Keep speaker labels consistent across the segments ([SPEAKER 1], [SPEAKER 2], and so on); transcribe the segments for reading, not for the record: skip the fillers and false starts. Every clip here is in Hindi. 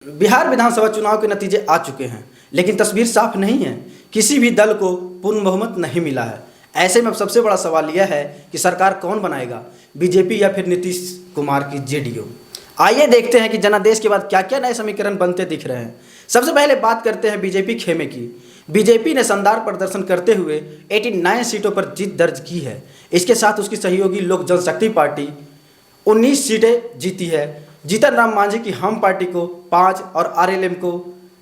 [SPEAKER 1] बिहार विधानसभा चुनाव के नतीजे आ चुके हैं, लेकिन तस्वीर साफ नहीं है। किसी भी दल को पूर्ण बहुमत नहीं मिला है। ऐसे में अब सबसे बड़ा सवाल यह है कि सरकार कौन बनाएगा, बीजेपी या फिर नीतीश कुमार की जेडीयू। आइए देखते हैं कि जनादेश के बाद क्या क्या नए समीकरण बनते दिख रहे हैं। सबसे पहले बात करते हैं बीजेपी खेमे की। बीजेपी ने शानदार प्रदर्शन करते हुए 89 सीटों पर जीत दर्ज की है। इसके साथ उसकी सहयोगी लोक जनशक्ति पार्टी 19 सीटें जीती है। जीतन राम मांझी की हम पार्टी को 5 और आरएलएम को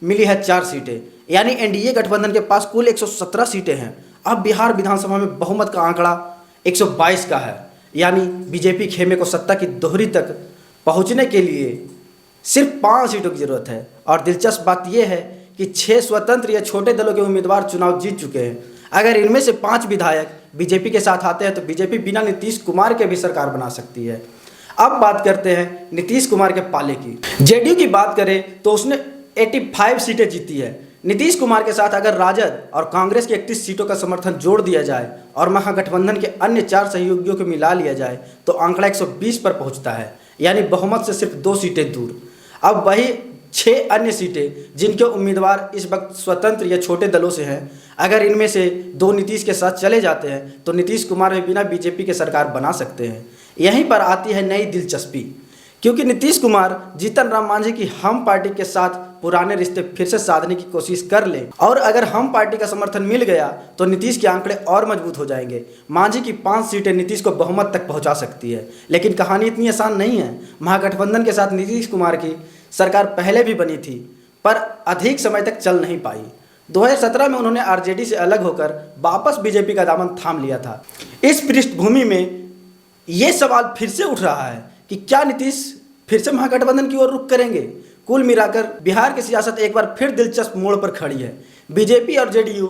[SPEAKER 1] मिली है 4 सीटें, यानी एनडीए गठबंधन के पास कुल 117 सीटें हैं। अब बिहार विधानसभा में बहुमत का आंकड़ा 122 का है, यानी बीजेपी खेमे को सत्ता की दोहरी तक पहुंचने के लिए सिर्फ 5 सीटों की जरूरत है। और दिलचस्प बात यह है कि 6 स्वतंत्र या छोटे दलों के उम्मीदवार चुनाव जीत चुके हैं। अगर इनमें से 5 विधायक बीजेपी के साथ आते हैं तो बीजेपी बिना नीतीश कुमार के भी सरकार बना सकती है। अब बात करते हैं नीतीश कुमार के पाले की। जेडीयू की बात करें तो उसने 85 सीटें जीती है। नीतीश कुमार के साथ अगर राजद और कांग्रेस की 31 सीटों का समर्थन जोड़ दिया जाए और महागठबंधन के अन्य 4 सहयोगियों को मिला लिया जाए तो आंकड़ा 120 पर पहुंचता है, यानी बहुमत से सिर्फ 2 सीटें दूर। अब वही 6 अन्य सीटें जिनके उम्मीदवार इस वक्त स्वतंत्र या छोटे दलों से हैं, अगर इनमें से 2 नीतीश के साथ चले जाते हैं तो नीतीश कुमार भी बिना बीजेपी के सरकार बना सकते हैं। यहीं पर आती है नई दिलचस्पी, क्योंकि नीतीश कुमार जीतन राम मांझी की हम पार्टी के साथ पुराने रिश्ते फिर से साधने की कोशिश कर ले और अगर हम पार्टी का समर्थन मिल गया तो नीतीश के आंकड़े और मजबूत हो जाएंगे। मांझी की 5 सीटें नीतीश को बहुमत तक पहुंचा सकती है, लेकिन कहानी इतनी आसान नहीं है। महागठबंधन के साथ नीतीश कुमार की सरकार पहले भी बनी थी, पर अधिक समय तक चल नहीं पाई। 2017 में उन्होंने आरजेडी से अलग होकर वापस बीजेपी का दामन थाम लिया था। इस पृष्ठभूमि में ये सवाल फिर से उठ रहा है कि क्या नीतीश फिर से महागठबंधन की ओर रुख करेंगे। कुल मिलाकर बिहार की सियासत एक बार फिर दिलचस्प मोड़ पर खड़ी है। बीजेपी और जेडीयू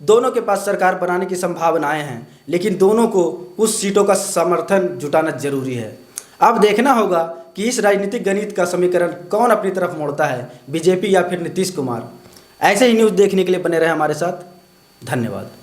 [SPEAKER 1] दोनों के पास सरकार बनाने की संभावनाएं हैं, लेकिन दोनों को कुछ सीटों का समर्थन जुटाना जरूरी है। अब देखना होगा कि इस राजनीतिक गणित का समीकरण कौन अपनी तरफ मोड़ता है, बीजेपी या फिर नीतीश कुमार। ऐसे ही न्यूज़ देखने के लिए बने रहे हमारे साथ। धन्यवाद।